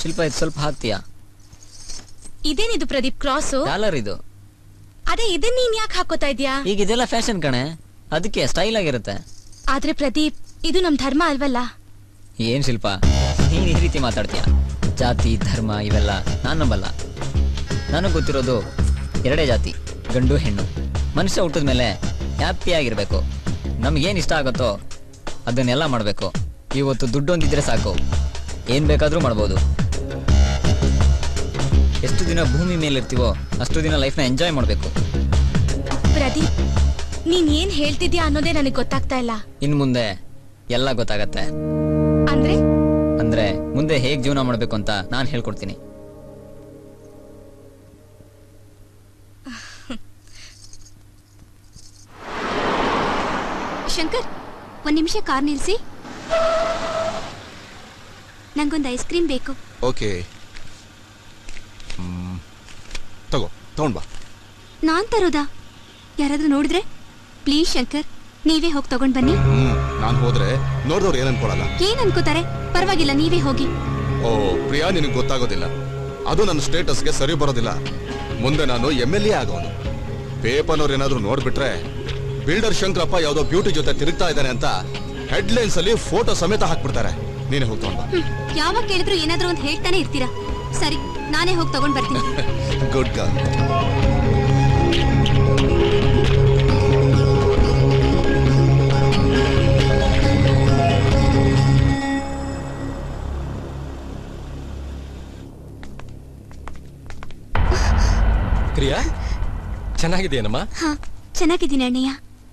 ಶಿಲ್ಪ ಇದು ಸ್ವಲ್ಪ ಹಾಕ್ತೀಯಾ? ಇದೇನಿದು ಪ್ರದೀಪ್ ಕ್ರಾಸ್? ಡಾಲರ್ ಇದು. ಅದೇ ಇದನ್ನ ನೀನ್ ಯಾಕೆ ಹಾಕೋತಾ ಇದ್ಯಾ? ಈಗ ಇದೆಲ್ಲ ಫ್ಯಾಷನ್ ಕಣೆ, ಅದಕ್ಕೆ ಸ್ಟೈಲ್ ಆಗಿರುತ್ತೆ. ಆದ್ರೆ ಪ್ರದೀಪ್ ಇದು ನಮ್ ಧರ್ಮ ಅಲ್ವಲ್ಲ. ಏನ್ ಶಿಲ್ಪ ನೀನ್ ಈ ರೀತಿ ಮಾತಾಡ್ತೀಯ? ಜಾತಿ ಧರ್ಮ ಇವೆಲ್ಲ ನಾನ್ ನಂಬಲ್ಲ. ನನಗ್ ಗೊತ್ತಿರೋದು ಎರಡೇ ಜಾತಿ, ಗಂಡು ಹೆಣ್ಣು. ಮನುಷ್ಯ ಹುಟ್ಟಿದ ಮೇಲೆ ಹ್ಯಾಪಿ ಆಗಿರ್ಬೇಕು. ನಮ್ಗೇನ್ ಇಷ್ಟ ಆಗುತ್ತೋ ಅದನ್ನೆಲ್ಲ ಮಾಡ್ಬೇಕು. ಇವತ್ತು ದುಡ್ಡು ಒಂದಿದ್ರೆ ಸಾಕು, ಏನ್ ಬೇಕಾದ್ರೂ ಮಾಡ್ಬೋದು. ಎಷ್ಟು ದಿನ ಭೂಮಿ ಮೇಲಿರ್ತೀವೋ ಅಷ್ಟು ದಿನ ಲೈಫ್ನ ಎಂಜಾಯ್ ಮಾಡ್ಬೇಕು. ಪ್ರದೀಪ್ ನೀನ್ ಏನ್ ಹೇಳ್ತಿದ್ಯಾ ಅನ್ನೋದೇ ನನಗೆ ಗೊತ್ತಾಗ್ತಾ ಇಲ್ಲ. ಇನ್ ಮುಂದೆ ಎಲ್ಲ ಗೊತ್ತಾಗತ್ತೆ. ಅಂದ್ರೆ ಮುಂದೆ ಹೇಗ್ ಜೀವನ ಮಾಡ್ಬೇಕು ಅಂತ ನಾನ್ ಹೇಳ್ಕೊಡ್ತೀನಿ. ಶಂಕರ್, ಒಂದ್ ನಿಮಿಷ ಕಾರ್ ನಿಲ್ಸಿ. ನಂಗೊಂದು ಐಸ್ ಕ್ರೀಮ್ ಬೇಕು. ಓಕೆ, ತಗೊಂಡ್ ಬಾ. ನಾನ್ ತರೋದಾ? ಯಾರಾದ್ರೂ ನೋಡಿದ್ರೆ? ಪ್ಲೀಸ್ ಶಂಕರ್, ನೀವೇ ಹೋಗಿ ತಗೊಂಡ್ ಬನ್ನಿ. ನಾನ್ ಹೋದ್ರೆ ನೋಡಿದವ್ರು ಏನ್ ಅನ್ಕೊಳಲ್ಲ. ಏನ್ ಅನ್ಕೋತಾರೆ? ಪರವಾಗಿಲ್ಲ, ನೀವೇ ಹೋಗಿ. ಓ ಪ್ರಿಯಾ, ನಿನಗೆ ಗೊತ್ತಾಗೋದಿಲ್ಲ. ಅದು ನನ್ನ ಸ್ಟೇಟಸ್ಗೆ ಸರಿ ಬರೋದಿಲ್ಲ. ಮುಂದೆ ನಾನು MLA ಆಗೋನು. ಪೇಪರ್ನವ್ರು ಏನಾದ್ರು ನೋಡ್ಬಿಟ್ರೆ ಬಿಲ್ಡರ್ ಶಂಕರಪ್ಪ ಯಾವ್ದೋ ಬ್ಯೂಟಿ ಜೊತೆ ತಿರುಗ್ತಾ ಇದ್ದಾನೆ ಅಂತ ಹೆಡ್ಲೈನ್ಸ್ ಅಲ್ಲಿ ಫೋಟೋ ಸಮೇತ ಹಾಕ್ಬಿಡ್ತಾರೆ. ನೀನೇ ಹೋಗಿ ತಗೊಂಡ್ ಬಾ. ಯಾವಾಗ ಕೇಳಿದ್ರು ಏನಾದ್ರೂ ಒಂದು ಹೇಳ್ತಾನೆ ಇರ್ತೀರಾ. ಸರಿ, ನಾನೇ ಹೋಗಿ ತಗೊಂಡ್ ಬರ್ತೀನಿ. Good girl. ಪ್ರಿಯಾ, ಚೆನ್ನಾಗಿದೆಯೇನಮ್ಮ? ಹಾ, ಚೆನ್ನಾಗಿದ್ದೀನಿ ಅಣ್ಣಯ್ಯ.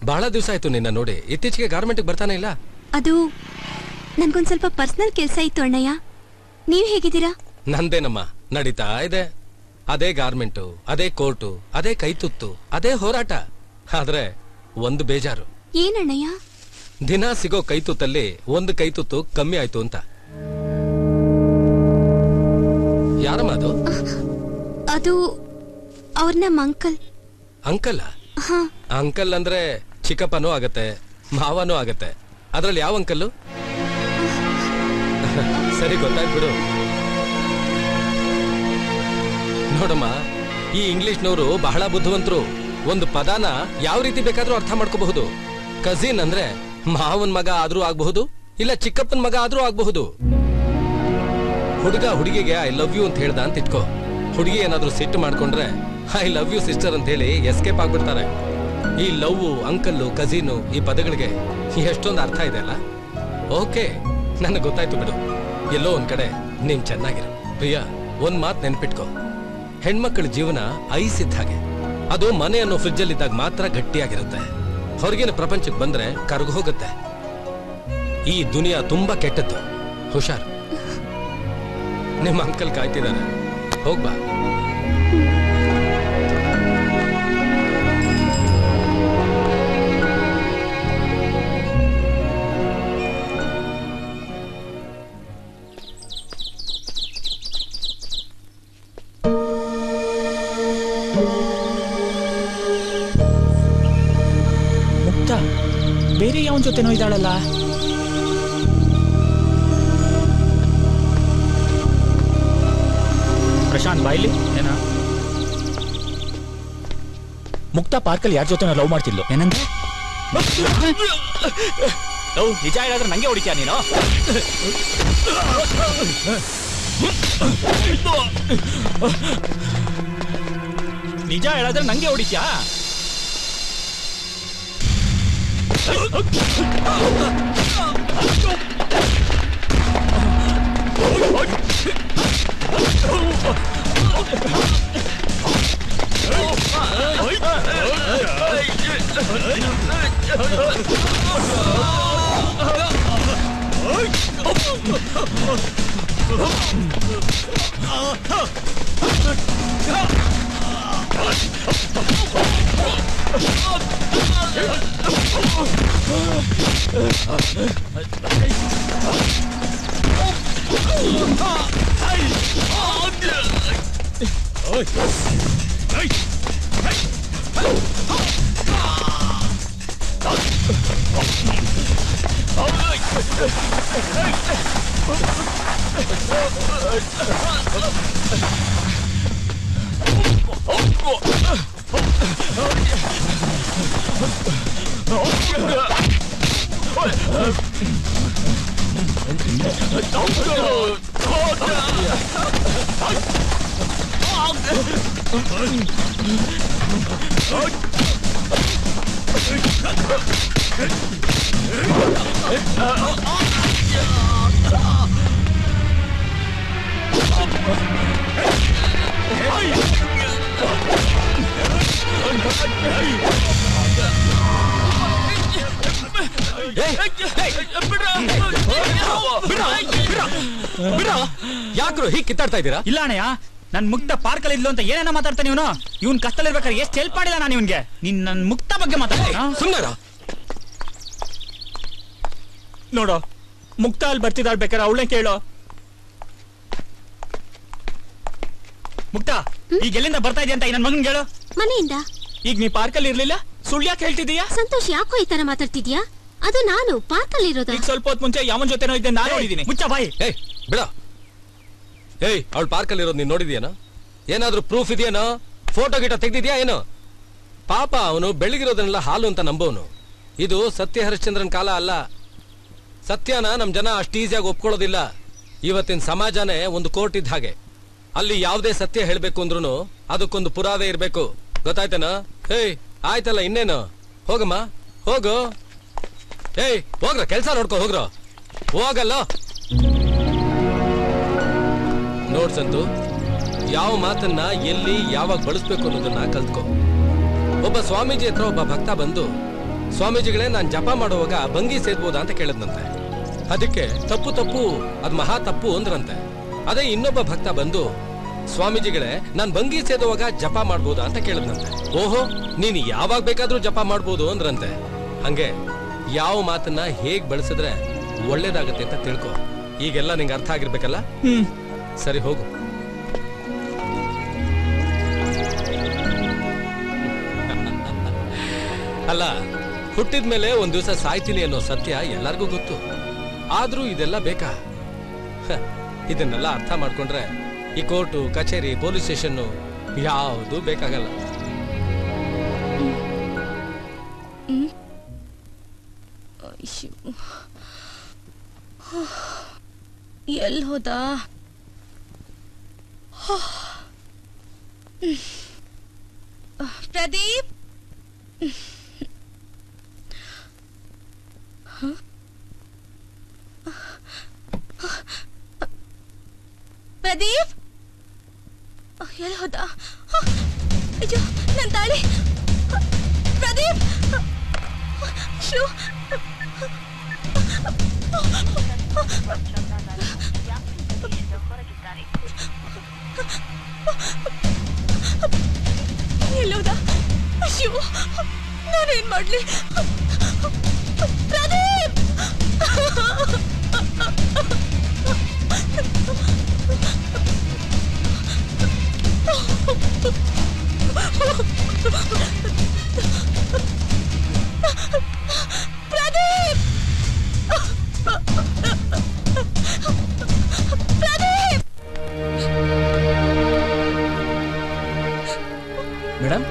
ಬಹಳ ದಿವಸ ಆಯ್ತು ನಿನ್ನ ನೋಡಿ. ಇತ್ತೀಚೆಗೆ ಗಾರ್ಮೆಂಟ್ ಬರ್ತಾನೆ ಇಲ್ಲ? ಅದು ನನ್ಗೊಂದ್ ಸ್ವಲ್ಪ ಪರ್ಸನಲ್ ಕೆಲಸ ಇತ್ತು ಅಣ್ಣಯ್ಯ. ನೀವ್ ಹೇಗಿದ್ದೀರಾ? ನಂದೇನಮ್ಮ, ನಡೀತಾ ಇದೆ. ಅದೇ ಗಾರ್ಮೆಂಟು, ಅದೇ ಕೋರ್ಟು, ಅದೇ ಕೈತುತ್ತು, ಅದೇ ಹೋರಾಟ. ಆದ್ರೆ ಒಂದು ಬೇಜಾರು. ಏನಣ್ಣಯ್ಯ? ದಿನ ಸಿಗೋ ಕೈತುತ್ತಲ್ಲಿ ಒಂದು ಕೈತುತ್ತು ಕಮ್ಮಿ ಆಯ್ತು ಅಂತ. ಯಾರಮ್ಮ ಅದು? ಅದು ಅವ್ರ ನಮ್ಮ ಅಂಕಲ್. ಅಂಕಲ್? ಅಂಕಲ್ ಅಂದ್ರೆ ಚಿಕ್ಕಪ್ಪನೂ ಆಗತ್ತೆ, ಮಾವನೂ ಆಗತ್ತೆ. ಅದ್ರಲ್ಲಿ ಯಾವ ಅಂಕಲ್ಲು? ಸರಿ, ಗೊತ್ತಾಯ್ತು ಬಿಡು. ನೋಡಮ್ಮ, ಈ ಇಂಗ್ಲಿಷ್ನವರು ಬಹಳ ಬುದ್ಧಿವಂತರು. ಒಂದು ಪದಾನ ಯಾವ ರೀತಿ ಬೇಕಾದ್ರೂ ಅರ್ಥ ಮಾಡ್ಕೋಬಹುದು. ಕಸಿನ್ ಅಂದ್ರೆ ಮಾವನ್ ಮಗ ಆದ್ರೂ ಆಗ್ಬಹುದು, ಇಲ್ಲ ಚಿಕ್ಕಪ್ಪನ ಮಗ ಆದ್ರೂ ಆಗ್ಬಹುದು. ಹುಡುಗ ಹುಡುಗಿಗೆ ಐ ಲವ್ ಯು ಅಂತ ಹೇಳ್ದ ಅಂತ ಇಟ್ಕೋ. ಹುಡುಗಿ ಏನಾದ್ರೂ ಸಿಟ್ಟು ಮಾಡ್ಕೊಂಡ್ರೆ ಐ ಲವ್ ಯು ಸಿಸ್ಟರ್ ಅಂತ ಹೇಳಿ ಎಸ್ಕೇಪ್ ಆಗ್ಬಿಡ್ತಾರೆ. ಈ ಲವ್, ಅಂಕಲ್ಲು, ಕಸಿನು ಈ ಪದಗಳಿಗೆ ಎಷ್ಟೊಂದು ಅರ್ಥ ಇದೆ ಅಲ್ಲ. ಓಕೆ, ನನಗೆ ಗೊತ್ತಾಯ್ತು ಬಿಡು. ಎಲ್ಲೋ ಒಂದ್ ಕಡೆ ನೀನ್ ಚೆನ್ನಾಗಿರು. ಪ್ರಿಯಾ, ಒಂದ್ ಮಾತ್ ನೆನ್ಪಿಟ್ಕೋ. ಹೆಣ್ಮಕ್ಳ ಜೀವನ ಐಸ್ ಇದ್ದ ಹಾಗೆ. ಅದು ಮನೆ ಅನ್ನೋ ಫ್ರಿಜ್ ಅಲ್ಲಿ ಇದ್ದಾಗ ಮಾತ್ರ ಗಟ್ಟಿಯಾಗಿರುತ್ತೆ. ಹೊರಗಿನ ಪ್ರಪಂಚಕ್ಕೆ ಬಂದ್ರೆ ಕರಗು ಹೋಗುತ್ತೆ. ಈ ದುನಿಯಾ ತುಂಬಾ ಕೆಟ್ಟದ್ದು. ಹುಷಾರ್. ನಿಮ್ಮ ಅಂಕಲ್ ಕಾಯ್ತಿದ್ದಾರೆ, ಹೋಗ್ಬಾ. ಬೇರೆ ಯಾವನ್ ಜೊತೆನೋ ಇದ್ದಾಳಲ್ಲ. ಪ್ರಶಾಂತ್ ಬಾಯ್ಲಿ ಏನ? ಮುಕ್ತಾ ಪಾರ್ಕಲ್ಲಿ ಯಾರ ಜೊತೆನೋ ಲವ್ ಮಾಡ್ತಿದ್ಲು. ಏನಂದ್ರೆ ಲವ್ ನಿಜ ಹೇಳಿದ್ರೆ ನಂಗೆ ಹೊಡಿತೀಯ ನೀನು? ನಿಜ ಹೇಳಿದ್ರೆ ನಂಗೆ ಹೊಡಿತೀಯಾ? ಯಾಕ್ರು ಹೀಗೆ ಕಿತ್ತಾಡ್ತಾ ಇದ್ದೀರಾ? ಇಲ್ಲ ಅಣ್ಣಯ್ಯ, ನನ್ ಮುಕ್ತ ಪಾರ್ಕ್ ಅಲ್ಲಿ ಇದ್ಲು ಅಂತ ಏನೇನ ಮಾತಾಡ್ತಾನೆ ಇವನು. ಇವನ್ ಕಷ್ಟದಲ್ಲಿರ್ಬೇಕಾದ್ರೆ ಎಷ್ಟು ಹೆಲ್ಪ್ ಮಾಡಿಲ್ಲ ನಾನು ಇವನ್ಗೆ. ನೀನ್ ನನ್ ಮುಕ್ತ ಬಗ್ಗೆ ಮಾತಾಡ್ತೀನ? ಸುಮ್ಮನೆ ನೋಡು, ಮುಕ್ತ ಅಲ್ಲಿ ಬರ್ತಿದ್ದಾಳ್, ಬೇಕಾದ್ರೆ ಅವಳೇ ಕೇಳೋ. ಮುಕ್ತ, ಈಗ ಎಲ್ಲಿಂದ ಬರ್ತಾ ಇದೆಯಾ ಅಂತ ಈ ನನ್ ಮಗನ್ ಕೇಳು. ಮನೆಯಿಂದ. ಈಗ ನೀ ಪಾರ್ಕ್ ಅಲ್ಲಿ ಇರ್ಲಿಲ್ಲ, ಸುಳ್ಳು ಯಾಕೆ ಹೇಳ್ತಿದೀಯಾ? ಸಂತೋಷ್, ಯಾಕೋ ಈ ತರ ಮಾತಾಡ್ತಿದ್ಯಾ? ಅದು ನಾನು ಪಾರ್ಕ್ ಅಲ್ಲಿ ಇರೋದ. ಈಗ ಸ್ವಲ್ಪ ಹೊತ್ತು ಮುಂಚೆ ಯಾವನ್ ಜೊತೆನೋ ಇದ್ದೆ, ನಾನು ನೋಡಿದೀನಿ. ಮುಚ್ಚ ಬಾಯಿ. ಏಯ್ ಬಿಡ. ಏಯ್, ಅವಳು ಪಾರ್ಕ್ ಅಲ್ಲಿ ಇರೋದು ನೀನ್ ನೋಡಿದ್ಯಾನೋ? ಏನಾದ್ರೂ ಪ್ರೂಫ್ ಇದೆಯೇನೋ? ಫೋಟೋ ಗಿಟ ತೆಗ್ದಿದ್ಯಾ ಏನೋ? ಪಾಪ ಅವನು ಬೆಳಗಿರೋದನ್ನೆಲ್ಲ ಹಾಲು ಅಂತ ನಂಬೋನು. ಇದು ಸತ್ಯ ಹರಿಶ್ಚಂದ್ರನ್ ಕಾಲ ಅಲ್ಲ. ಸತ್ಯನ ನಮ್ ಜನ ಅಷ್ಟು ಈಸಿಯಾಗಿ ಒಪ್ಕೊಳ್ಳೋದಿಲ್ಲ. ಇವತ್ತಿನ ಸಮಾಜನೇ ಒಂದು ಕೋರ್ಟ್ ಇದ್ದ ಹಾಗೆ. ಅಲ್ಲಿ ಯಾವುದೇ ಸತ್ಯ ಹೇಳ್ಬೇಕು ಅಂದ್ರೂ ಅದಕ್ಕೊಂದು ಪುರಾವೆ ಇರ್ಬೇಕು. ಗೊತ್ತಾಯ್ತೇನೋ? ಏಯ್ ಆಯ್ತಲ್ಲ, ಇನ್ನೇನು? ಹೋಗಮ್ಮ, ಹೋಗು. ಏಯ್ ಹೋಗ್ರ, ಕೆಲ್ಸ ನೋಡ್ಕೊ ಹೋಗ್ರ. ಹೋಗಲ್ಲ. ನೋಡ್ಸಂತು, ಯಾವ ಮಾತನ್ನ ಎಲ್ಲಿ ಯಾವಾಗ ಬಳಸ್ಬೇಕು ಅನ್ನೋದನ್ನ ಕಲ್ತ್ಕೊ. ಒಬ್ಬ ಸ್ವಾಮೀಜಿ ಹತ್ರ ಒಬ್ಬ ಭಕ್ತ ಬಂದು, ಸ್ವಾಮೀಜಿಗಳೇ, ನಾನ್ ಜಪ ಮಾಡುವಾಗ ಭಂಗಿ ಸೇದ್ಬೋದಾ ಅಂತ ಕೇಳಿದ್ನಂತೆ. ಅದಕ್ಕೆ ತಪ್ಪು ತಪ್ಪು, ಅದ್ ಮಹಾ ತಪ್ಪು ಅಂದ್ರಂತೆ. ಅದೇ ಇನ್ನೊಬ್ಬ ಭಕ್ತ ಬಂದು, ಸ್ವಾಮೀಜಿಗಳೇ, ನಾನ್ ಭಂಗಿ ಸೇದುವಾಗ ಜಪ ಮಾಡ್ಬೋದಾ ಅಂತ ಕೇಳಿದ್ನಂತೆ. ಓಹೋ, ನೀನ್ ಯಾವಾಗ ಬೇಕಾದ್ರೂ ಜಪ ಮಾಡ್ಬೋದು ಅಂದ್ರಂತೆ. ಹಂಗೆ ಯಾವ ಮಾತನ್ನ ಹೇಗ್ ಬಳಸಿದ್ರೆ ಒಳ್ಳೇದಾಗತ್ತೆ ಅಂತ ತಿಳ್ಕೊ. ಈಗೆಲ್ಲ ನಿಂಗೆ ಅರ್ಥ ಆಗಿರ್ಬೇಕಲ್ಲ? ಸರಿ, ಹೋಗು. ಅಲ್ಲ, ಹುಟ್ಟಿದ್ಮೇಲೆ ಒಂದ್ ದಿವಸ ಸಾಯ್ತೀನಿ ಅನ್ನೋ ಸತ್ಯ ಎಲ್ಲರಿಗೂ ಗೊತ್ತು. ಆದ್ರೂ ಇದೆಲ್ಲ ಬೇಕಾ? ಇದನ್ನೆಲ್ಲ ಅರ್ಥ ಮಾಡ್ಕೊಂಡ್ರೆ ಈ ಕೋರ್ಟು, ಕಚೇರಿ, ಪೊಲೀಸ್ ಸ್ಟೇಷನ್ ಯಾವುದು ಬೇಕಾಗಲ್ಲ. ಎಲ್ಲಿ ಹೋದ? ಪ್ರದೀಪ್, ಪ್ರದೀಪ್, ಎಲ್ಲಿ ಹೋದ? ಅಯ್ಯೋ, ನನ್ನ ತಾಳಿ. ಪ್ರದೀಪ್, ಶೂ. ಎಲ್ಲೋದ? ಅಯ್ಯೋ, ನಾನೇನ್ ಮಾಡ್ಲಿ? ಪ್ರದೀಪ್, ಪ್ರದೀಪ್, ಪ್ರದೀಪ್. ಮೇಡಮ್,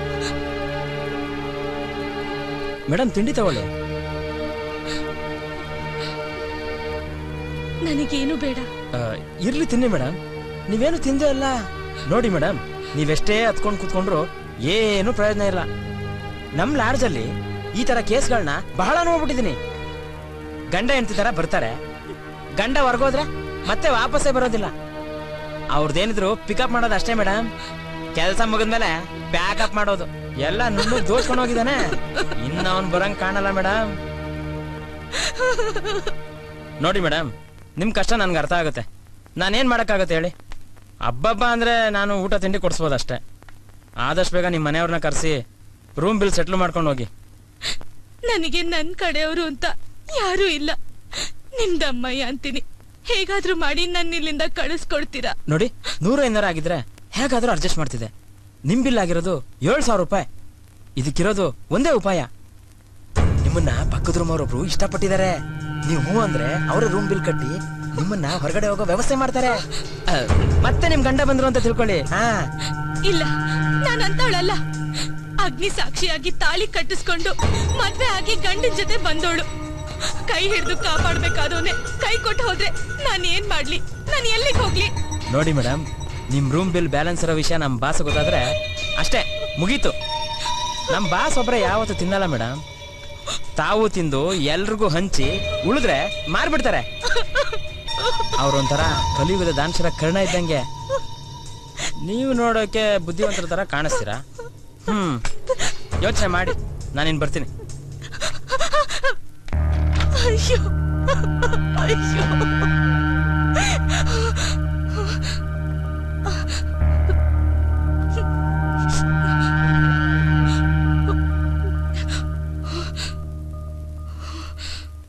ಮೇಡಮ್, ತಿಂಡಿ ತಗೊಳ್ಳಿ. ನನಗೇನು ಬೇಡ. ಇರ್ಲಿ, ತಿನ್ನಿ ಮೇಡಮ್. ನೀವೇನು ತಿಂದೇ ಅಲ್ಲ. ನೋಡಿ ಮೇಡಮ್, ನೀವೆಷ್ಟೇ ಹತ್ಕೊಂಡು ಕೂತ್ಕೊಂಡ್ರು ಏನು ಪ್ರಯೋಜನ ಇಲ್ಲ. ನಮ್ ಲಾಡ್ಜಲ್ಲಿ ಈ ತರ ಕೇಸ್ಗಳನ್ನ ಬಹಳ ನೋಡ್ಬಿಟ್ಟಿದೀನಿ. ಗಂಡ ಹೆಂಡತಿ ತರ ಬರ್ತಾರೆ, ಗಂಡ ಹೊರಗೋದ್ರೆ ಮತ್ತೆ ವಾಪಸ್ಸೇ ಬರೋದಿಲ್ಲ. ಅವ್ರದ್ದೇನಿದ್ರು ಪಿಕಪ್ ಮಾಡೋದು ಅಷ್ಟೇ ಮೇಡಮ್. ಕೆಲಸ ಮುಗಿದ್ಮೇಲೆ ಪ್ಯಾಕಪ್ ಮಾಡೋದು. ಎಲ್ಲ ನುಣ್ಣು ಜೋಡ್ಸ್ಕೊಂಡು ಹೋಗಿದ್ದಾನೆ. ಇನ್ನ ಅವನ್ ಬರಂಗ್ ಕಾಣಲ್ಲ ಮೇಡಮ್. ನೋಡಿ ಮೇಡಮ್, ನಿಮ್ ಕಷ್ಟ ನನ್ಗೆ ಅರ್ಥ ಆಗುತ್ತೆ. ನಾನೇನ್ ಮಾಡಕ್ಕಾಗತ್ತೆ ಹೇಳಿ? ಹಬ್ಬಬ್ಬ ಅಂದ್ರೆ ನಾನು ಊಟ ತಿಂಡಿ ಕೊಡಿಸ್ಬೋದು ಅಷ್ಟೇ. ಆದಷ್ಟು ಬೇಗ ನಿಮ್ಮ ಮನೆಯವ್ರನ್ನ ಕರೆಸಿ ರೂಮ್ ಬಿಲ್ ಸೆಟ್ಲ್ ಮಾಡ್ಕೊಂಡು ಹೋಗಿ. ನನಗೆ ನನ್ ಕಡೆಯವರು ಅಂತ ಯಾರು ಇಲ್ಲ. ನಿಮ್ದಮ್ಮಯ್ಯ ಅಂತೀನಿ. ಹೇಗಾದ್ರೂ ಮಾಡಿ ನನ್ನ ಇಲ್ಲಿಂದ ಕಳಿಸ್ಕೊಡ್ತೀರಾ? ನೋಡಿ, 100-500 ಆಗಿದ್ರೆ ಹೇಗಾದ್ರೂ ಅಡ್ಜಸ್ಟ್ ಮಾಡ್ತಿದೆ. ನಿಮ್ ಬಿಲ್ ಆಗಿರೋದು 7,000 ರೂಪಾಯಿ. ಇದಕ್ಕಿರೋದು ಒಂದೇ ಉಪಾಯ. ನಿಮ್ಮನ್ನ ಪಕ್ಕದ ರೂಮ್ ಅವರೊಬ್ರು ಇಷ್ಟಪಟ್ಟಿದ್ದಾರೆ. ನೀವು ಹೂ ಅಂದ್ರೆ ಅವರ ರೂಮ್ ಬಿಲ್ ಕಟ್ಟಿ ನಿಮ್ಮನ್ನ ಹೊರಗಡೆ ಹೋಗೋ ವ್ಯವಸ್ಥೆ ಮಾಡ್ತಾರೆ. ಮತ್ತೆ ನಿಮ್ ಗಂಡ ಬಂದ್ರು ಅಂತ ತಿಳ್ಕೊಳ್ಳಿ. ಇಲ್ಲ, ನಾನಂತವಳಲ್ಲ. ಅಗ್ನಿ ಸಾಕ್ಷಿಯಾಗಿ ತಾಳಿ ಕಟ್ಟಿಸ್ಕೊಂಡು ಮದ್ವೆ ಆಗಿ ಗಂಡನ ಜೊತೆ ಬಂದೋಳು. ಕೈ ಹಿಡಿದು ಕಾಪಾಡ್ಬೇಕಾದವನೆ ಕೈ ಕೊಟ್ಟು ಹೋದ್ರೆ ನಾನು ಏನ್ ಮಾಡ್ಲಿ? ನಾನು ಎಲ್ಲಿಗೆ ಹೋಗ್ಲಿ? ನೋಡಿ ಮೇಡಮ್, ನಿಮ್ ರೂಮ್ ಬಿಲ್ ಬ್ಯಾಲೆನ್ಸ್ ಇರೋ ವಿಷಯ ನಮ್ ಬಾಸ್ ಗೊತ್ತಾದ್ರೆ ಅಷ್ಟೇ, ಮುಗೀತು. ನಮ್ ಬಾಸ್ ಒಬ್ರೆ ಯಾವತ್ತು ತಿನ್ನಲ್ಲ ಮೇಡಮ್. ತಾವು ತಿಂದು ಎಲ್ರಿಗೂ ಹಂಚಿ ಉಳಿದ್ರೆ ಮಾರ್ಬಿಡ್ತಾರೆ. ಅವ್ರೊಂಥರ ಕಲಿಯುಗದ ದಾನಶರ ಕರ್ಣ ಇದ್ದಂಗೆ. ನೀವು ನೋಡೋಕೆ ಬುದ್ಧಿವಂತರ ತರ ಕಾಣಿಸ್ತೀರಾ. ಯೋಚನೆ ಮಾಡಿ, ನಾನಿನ್ ಬರ್ತೀನಿ. ಅಯ್ಯೋ ಅಯ್ಯೋ